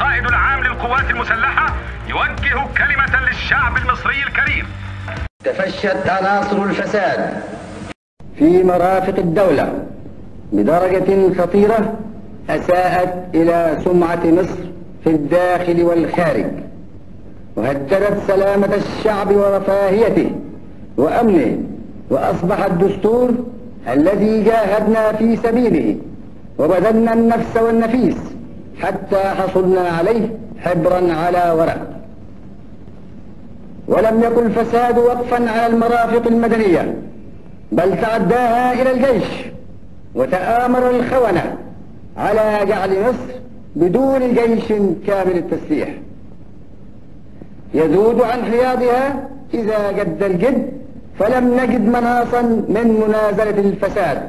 القائد العام للقوات المسلحة يوجه كلمة للشعب المصري الكريم. تفشت عناصر الفساد في مرافق الدولة بدرجة خطيرة أساءت إلى سمعة مصر في الداخل والخارج، وهددت سلامة الشعب ورفاهيته وأمنه، وأصبح الدستور الذي جاهدنا في سبيله وبذلنا النفس والنفيس حتى حصلنا عليه حبرا على ورق. ولم يكن الفساد وقفا على المرافق المدنية، بل تعداها إلى الجيش، وتآمر الخونة على جعل مصر بدون جيش كامل التسليح يذود عن حيادها إذا جد الجد، فلم نجد مناصا من منازلة الفساد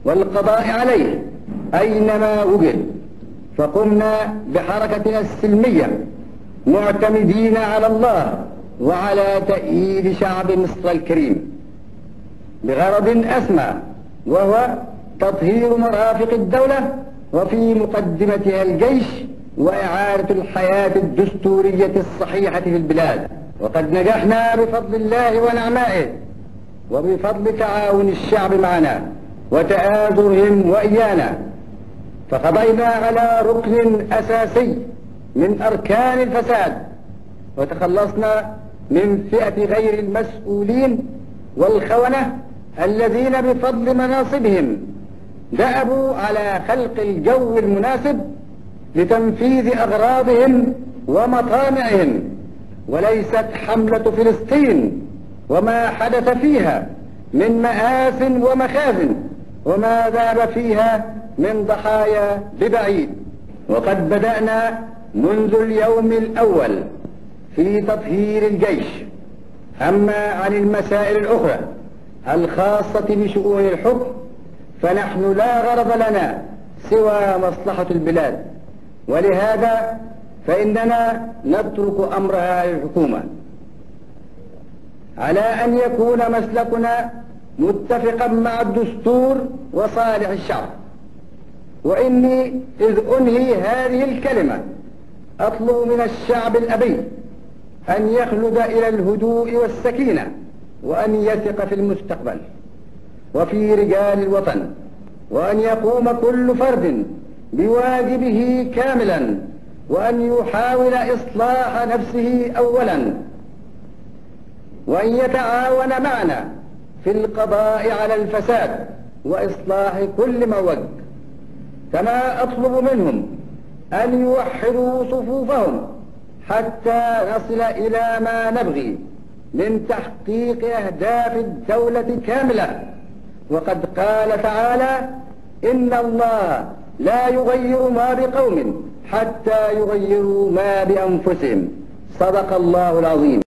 والقضاء عليه أينما وجد، فقمنا بحركتنا السلمية معتمدين على الله وعلى تأييد شعب مصر الكريم بغرض أسمى، وهو تطهير مرافق الدولة وفي مقدمتها الجيش وإعادة الحياة الدستورية الصحيحة في البلاد. وقد نجحنا بفضل الله ونعمائه وبفضل تعاون الشعب معنا وتآزرهم وإيانا، فقضينا على ركن أساسي من أركان الفساد، وتخلصنا من فئة غير المسؤولين والخونة الذين بفضل مناصبهم دأبوا على خلق الجو المناسب لتنفيذ أغراضهم ومطامعهم. وليست حملة فلسطين وما حدث فيها من مآس ومخازن وما ذاب فيها من ضحايا ببعيد، وقد بدأنا منذ اليوم الأول في تطهير الجيش. أما عن المسائل الأخرى الخاصة بشؤون الحكم فنحن لا غرض لنا سوى مصلحة البلاد، ولهذا فإننا نترك أمرها للحكومة على أن يكون مسلكنا متفقا مع الدستور وصالح الشعب. وإني إذ أنهي هذه الكلمة أطلب من الشعب الأبي أن يخلد إلى الهدوء والسكينة، وأن يثق في المستقبل وفي رجال الوطن، وأن يقوم كل فرد بواجبه كاملا، وأن يحاول إصلاح نفسه أولا، وأن يتعاون معنا في القضاء على الفساد وإصلاح كل موج. كما أطلب منهم أن يوحدوا صفوفهم حتى نصل إلى ما نبغي من تحقيق أهداف الدولة كاملة. وقد قال تعالى: إن الله لا يغير ما بقوم حتى يغيروا ما بأنفسهم. صدق الله العظيم.